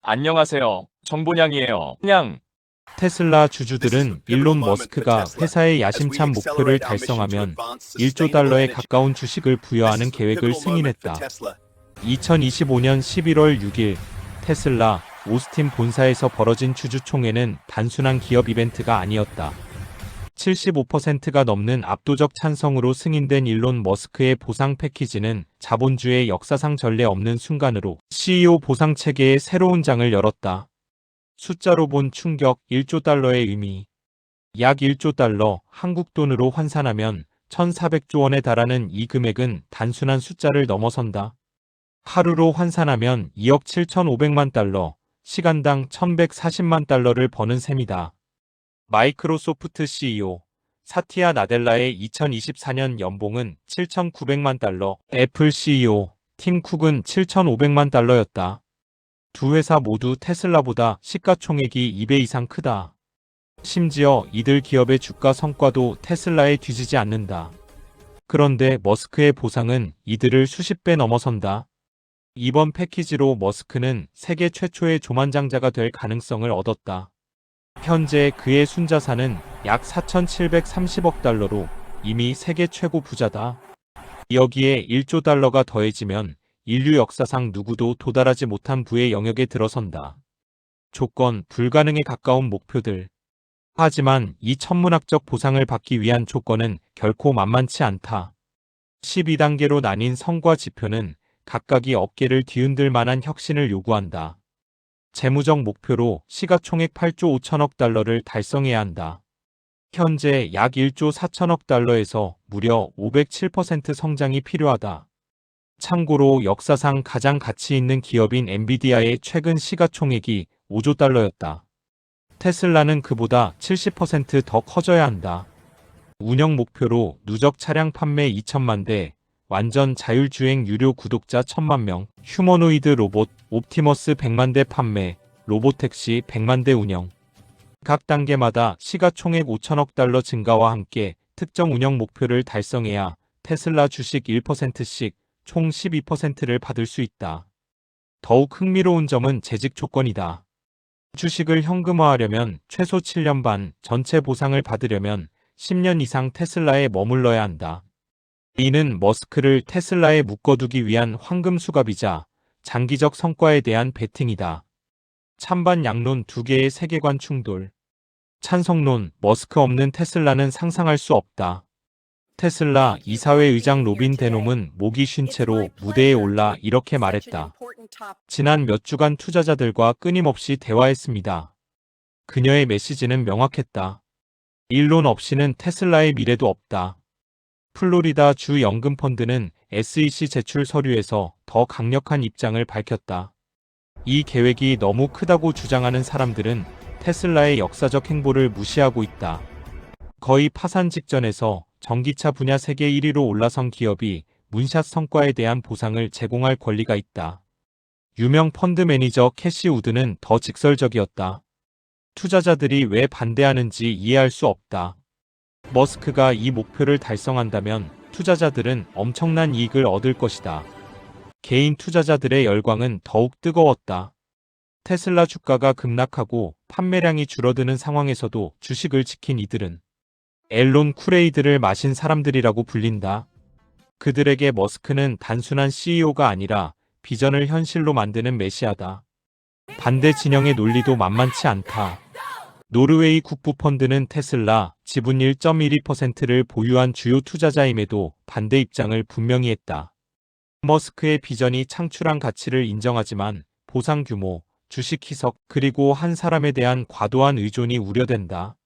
안녕하세요. 정본양이에요. 냥. 테슬라 주주들은 일론 머스크가 회사의 야심찬 목표를 달성하면 1조 달러에 가까운 주식을 부여하는 계획을 승인했다. 2025년 11월 6일 테슬라 오스틴 본사에서 벌어진 주주총회는 단순한 기업 이벤트가 아니었다. 75%가 넘는 압도적 찬성으로 승인된 일론 머스크의 보상 패키지는 자본주의 역사상 전례 없는 순간으로 CEO 보상 체계의 새로운 장을 열었다. 숫자로 본 충격 1조 달러의 의미. 약 1조 달러, 한국 돈으로 환산하면 1,400조 원에 달하는 이 금액은 단순한 숫자를 넘어선다. 하루로 환산하면 2억 7,500만 달러, 시간당 1,140만 달러를 버는 셈이다. 마이크로소프트 CEO 사티아 나델라의 2024년 연봉은 7,900만 달러, 애플 CEO 팀 쿡은 7,500만 달러였다. 두 회사 모두 테슬라보다 시가총액이 2배 이상 크다. 심지어 이들 기업의 주가 성과도 테슬라에 뒤지지 않는다. 그런데 머스크의 보상은 이들을 수십 배 넘어선다. 이번 패키지로 머스크는 세계 최초의 조만장자가 될 가능성을 얻었다. 현재 그의 순자산은 약 4,730억 달러로 이미 세계 최고 부자다. 여기에 1조 달러가 더해지면 인류 역사상 누구도 도달하지 못한 부의 영역에 들어선다. 조건 불가능에 가까운 목표들. 하지만 이 천문학적 보상을 받기 위한 조건은 결코 만만치 않다. 12단계로 나뉜 성과 지표는 각각이 어깨를 뒤흔들 만한 혁신을 요구한다. 재무적 목표로 시가총액 8조 5천억 달러를 달성해야 한다. 현재 약 1조 4천억 달러에서 무려 507% 성장이 필요하다. 참고로 역사상 가장 가치 있는 기업인 엔비디아의 최근 시가총액이 5조 달러였다. 테슬라는 그보다 70% 더 커져야 한다. 운영 목표로 누적 차량 판매 2천만 대, 완전 자율주행 유료 구독자 1,000만 명, 휴머노이드 로봇 옵티머스 100만 대 판매, 로보택시 100만 대 운영. 각 단계마다 시가총액 5천억 달러 증가와 함께 특정 운영 목표를 달성해야 테슬라 주식 1%씩 총 12%를 받을 수 있다. 더욱 흥미로운 점은 재직 조건이다. 주식을 현금화하려면 최소 7년 반, 전체 보상을 받으려면 10년 이상 테슬라에 머물러야 한다. 이는 머스크를 테슬라에 묶어두기 위한 황금 수갑이자 장기적 성과에 대한 베팅이다. 찬반 양론 두 개의 세계관 충돌. 찬성론, 머스크 없는 테슬라는 상상할 수 없다. 테슬라 이사회 의장 로빈 데놈은 목이 쉰 채로 무대에 올라 이렇게 말했다. 지난 몇 주간 투자자들과 끊임없이 대화했습니다. 그녀의 메시지는 명확했다. 일론 없이는 테슬라의 미래도 없다. 플로리다 주 연금펀드는 SEC 제출 서류에서 더 강력한 입장을 밝혔다. 이 계획이 너무 크다고 주장하는 사람들은 테슬라의 역사적 행보를 무시하고 있다. 거의 파산 직전에서 전기차 분야 세계 1위로 올라선 기업이 문샷 성과에 대한 보상을 제공할 권리가 있다. 유명 펀드 매니저 캐시 우드는 더 직설적이었다. 투자자들이 왜 반대하는지 이해할 수 없다. 머스크가 이 목표를 달성한다면 투자자들은 엄청난 이익을 얻을 것이다. 개인 투자자들의 열광은 더욱 뜨거웠다. 테슬라 주가가 급락하고 판매량이 줄어드는 상황에서도 주식을 지킨 이들은 앨론 쿠레이드를 마신 사람들이라고 불린다. 그들에게 머스크는 단순한 CEO가 아니라 비전을 현실로 만드는 메시아다. 반대 진영의 논리도 만만치 않다. 노르웨이 국부펀드는 테슬라 지분 1.12%를 보유한 주요 투자자임에도 반대 입장을 분명히 했다. 머스크의 비전이 창출한 가치를 인정하지만 보상 규모, 주식 희석, 그리고 한 사람에 대한 과도한 의존이 우려된다.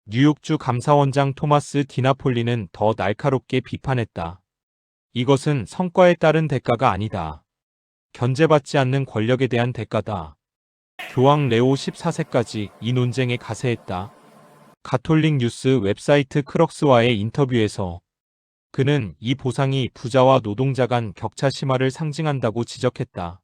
뉴욕주 감사원장 토마스 디나폴리는 더 날카롭게 비판했다. 이것은 성과에 따른 대가가 아니다. 견제받지 않는 권력에 대한 대가다. 교황 레오 14세까지 이 논쟁에 가세했다. 가톨릭 뉴스 웹사이트 크럭스와의 인터뷰에서 그는 이 보상이 부자와 노동자 간 격차 심화를 상징한다고 지적했다.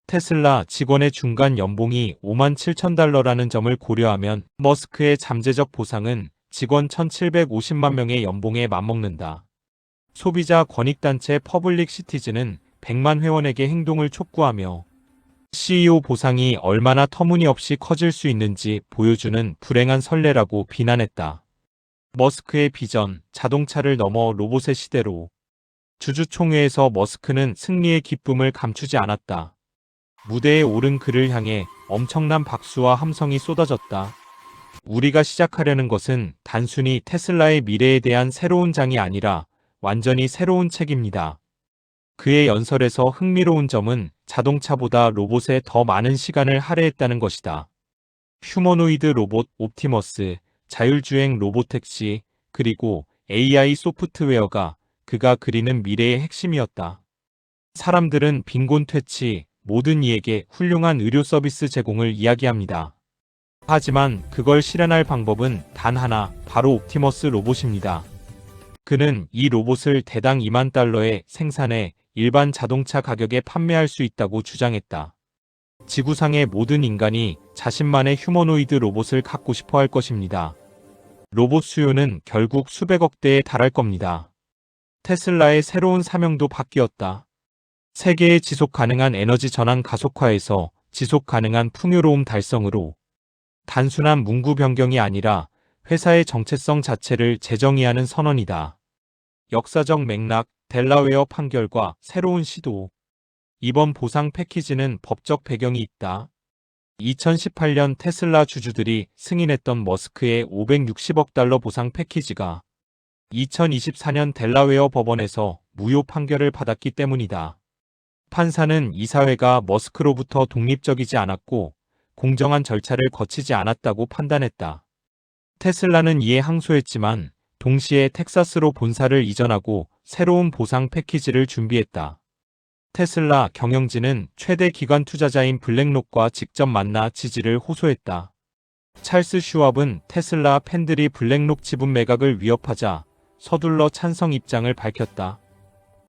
테슬라 직원의 중간 연봉이 5만 7천 달러라는 점을 고려하면 머스크의 잠재적 보상은 직원 1,750만 명의 연봉에 맞먹는다. 소비자 권익단체 퍼블릭 시티즌은 100만 회원에게 행동을 촉구하며 CEO 보상이 얼마나 터무니없이 커질 수 있는지 보여주는 불행한 선례라고 비난했다. 머스크의 비전, 자동차를 넘어 로봇의 시대로. 주주총회에서 머스크는 승리의 기쁨을 감추지 않았다. 무대에 오른 그를 향해 엄청난 박수와 함성이 쏟아졌다. 우리가 시작하려는 것은 단순히 테슬라의 미래에 대한 새로운 장이 아니라 완전히 새로운 책입니다. 그의 연설에서 흥미로운 점은 자동차보다 로봇에 더 많은 시간을 할애했다는 것이다. 휴머노이드 로봇 옵티머스, 자율주행 로봇택시, 그리고 AI 소프트웨어가 그가 그리는 미래의 핵심이었다. 사람들은 빈곤 퇴치, 모든 이에게 훌륭한 의료 서비스 제공을 이야기합니다. 하지만 그걸 실현할 방법은 단 하나, 바로 옵티머스 로봇입니다. 그는 이 로봇을 대당 2만 달러에 생산해 일반 자동차 가격에 판매할 수 있다고 주장했다. 지구상의 모든 인간이 자신만의 휴머노이드 로봇을 갖고 싶어 할 것입니다. 로봇 수요는 결국 수백억 대에 달할 겁니다. 테슬라의 새로운 사명도 바뀌었다. 세계의 지속 가능한 에너지 전환 가속화에서 지속 가능한 풍요로움 달성으로. 단순한 문구 변경이 아니라 회사의 정체성 자체를 재정의하는 선언이다. 역사적 맥락, 델라웨어 판결과 새로운 시도. 이번 보상 패키지는 법적 배경이 있다. 2018년 테슬라 주주들이 승인했던 머스크의 560억 달러 보상 패키지가 2024년 델라웨어 법원에서 무효 판결을 받았기 때문이다. 판사는 이사회가 머스크로부터 독립적이지 않았고 공정한 절차를 거치지 않았다고 판단했다. 테슬라는 이에 항소했지만 동시에 텍사스로 본사를 이전하고 새로운 보상 패키지를 준비했다. 테슬라 경영진은 최대 기관 투자자인 블랙록과 직접 만나 지지를 호소했다. 찰스 슈왑은 테슬라 팬들이 블랙록 지분 매각을 위협하자 서둘러 찬성 입장을 밝혔다.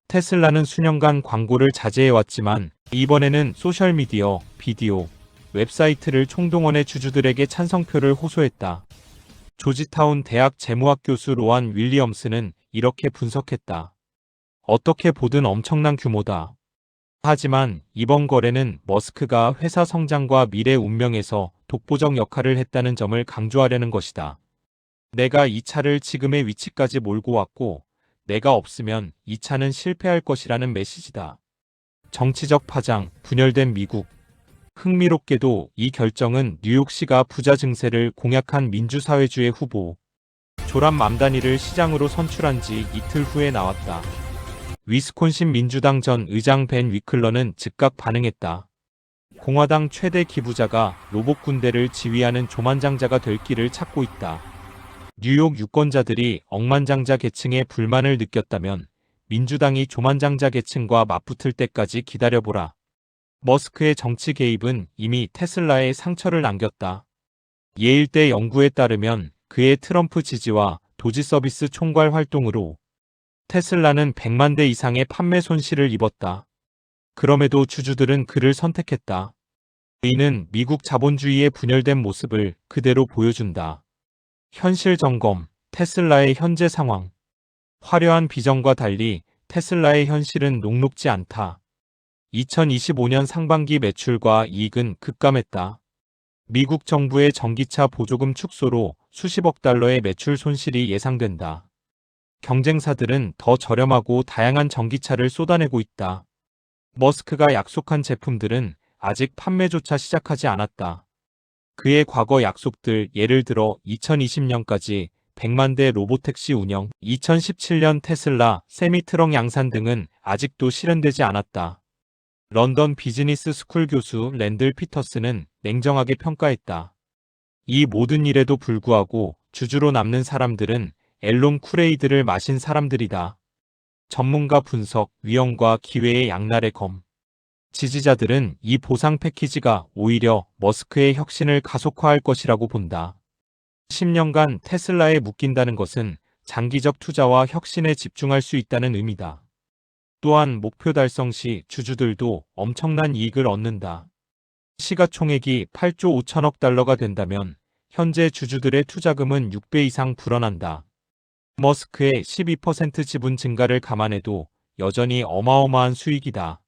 테슬라는 수년간 광고를 자제해왔지만 이번에는 소셜미디어, 비디오, 웹사이트를 총동원해 주주들에게 찬성표를 호소했다. 조지타운 대학 재무학 교수 로안 윌리엄스는 이렇게 분석했다. 어떻게 보든 엄청난 규모다. 하지만 이번 거래는 머스크가 회사 성장과 미래 운명에서 독보적 역할을 했다는 점을 강조하려는 것이다. 내가 이 차를 지금의 위치까지 몰고 왔고 내가 없으면 이 차는 실패할 것이라는 메시지다. 정치적 파장, 분열된 미국. 흥미롭게도 이 결정은 뉴욕시가 부자 증세를 공약한 민주사회주의 후보 조람 맘다니를 시장으로 선출한 지 이틀 후에 나왔다. 위스콘신 민주당 전 의장 벤 위클러는 즉각 반응했다. 공화당 최대 기부자가 로봇 군대를 지휘하는 조만장자가 될 길을 찾고 있다. 뉴욕 유권자들이 억만장자 계층의 불만을 느꼈다면 민주당이 조만장자 계층과 맞붙을 때까지 기다려보라. 머스크의 정치 개입은 이미 테슬라에 상처를 남겼다. 예일대 연구에 따르면 그의 트럼프 지지와 도지 서비스 총괄 활동으로 테슬라는 100만 대 이상의 판매 손실을 입었다. 그럼에도 주주들은 그를 선택했다. 이는 미국 자본주의의 분열된 모습을 그대로 보여준다. 현실 점검, 테슬라의 현재 상황. 화려한 비전과 달리 테슬라의 현실은 녹록지 않다. 2025년 상반기 매출과 이익은 급감했다. 미국 정부의 전기차 보조금 축소로 수십억 달러의 매출 손실이 예상된다. 경쟁사들은 더 저렴하고 다양한 전기차를 쏟아내고 있다. 머스크가 약속한 제품들은 아직 판매조차 시작하지 않았다. 그의 과거 약속들, 예를 들어 2020년까지 100만 대 로봇택시 운영, 2017년 테슬라, 세미트럭 양산 등은 아직도 실현되지 않았다. 런던 비즈니스 스쿨 교수 랜들 피터스는 냉정하게 평가했다. 이 모든 일에도 불구하고 주주로 남는 사람들은 앨론 쿠레이드를 마신 사람들이다. 전문가 분석, 위험과 기회의 양날의 검. 지지자들은 이 보상 패키지가 오히려 머스크의 혁신을 가속화할 것이라고 본다. 10년간 테슬라에 묶인다는 것은 장기적 투자와 혁신에 집중할 수 있다는 의미다. 또한 목표 달성 시 주주들도 엄청난 이익을 얻는다. 시가총액이 8조 5천억 달러가 된다면 현재 주주들의 투자금은 6배 이상 불어난다. 머스크의 12% 지분 증가를 감안해도 여전히 어마어마한 수익이다.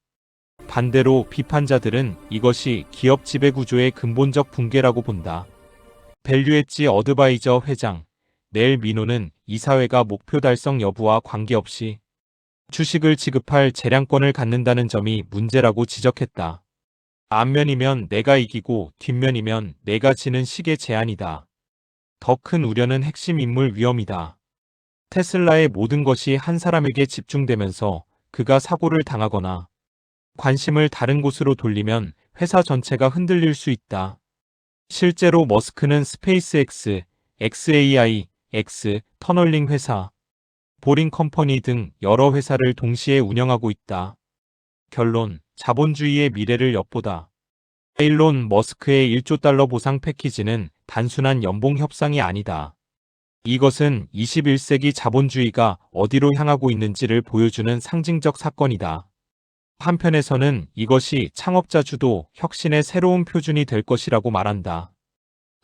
반대로 비판자들은 이것이 기업 지배구조의 근본적 붕괴라고 본다. 밸류엣지 어드바이저 회장 넬 미노는 이사회가 목표 달성 여부와 관계없이 주식을 지급할 재량권을 갖는다는 점이 문제라고 지적했다. 앞면이면 내가 이기고 뒷면이면 내가 지는 식의 제안이다. 더 큰 우려는 핵심 인물 위험이다. 테슬라의 모든 것이 한 사람에게 집중되면서 그가 사고를 당하거나 관심을 다른 곳으로 돌리면 회사 전체가 흔들릴 수 있다. 실제로 머스크는 스페이스X, XAI, X, 터널링 회사, 보링 컴퍼니 등 여러 회사를 동시에 운영하고 있다. 결론, 자본주의의 미래를 엿보다. 일론 머스크의 1조 달러 보상 패키지는 단순한 연봉 협상이 아니다. 이것은 21세기 자본주의가 어디로 향하고 있는지를 보여주는 상징적 사건이다. 한편에서는 이것이 창업자 주도 혁신의 새로운 표준이 될 것이라고 말한다.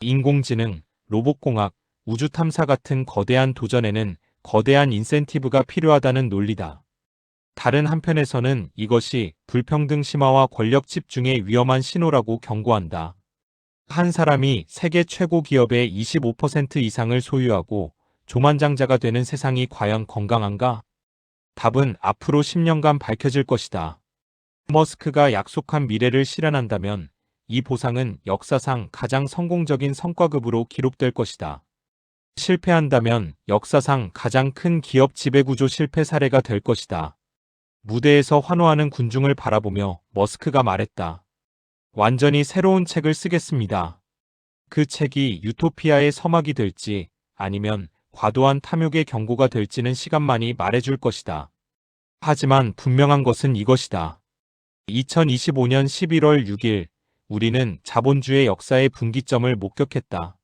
인공지능, 로봇공학, 우주탐사 같은 거대한 도전에는 거대한 인센티브가 필요하다는 논리다. 다른 한편에서는 이것이 불평등 심화와 권력 집중의 위험한 신호라고 경고한다. 한 사람이 세계 최고 기업의 25% 이상을 소유하고 조만장자가 되는 세상이 과연 건강한가? 답은 앞으로 10년간 밝혀질 것이다. 머스크가 약속한 미래를 실현한다면 이 보상은 역사상 가장 성공적인 성과급으로 기록될 것이다. 실패한다면 역사상 가장 큰 기업 지배구조 실패 사례가 될 것이다. 무대에서 환호하는 군중을 바라보며 머스크가 말했다. 완전히 새로운 책을 쓰겠습니다. 그 책이 유토피아의 서막이 될지 아니면 과도한 탐욕의 경고가 될지는 시간만이 말해줄 것이다. 하지만 분명한 것은 이것이다. 2025년 11월 6일 우리는 자본주의 역사의 분기점을 목격했다.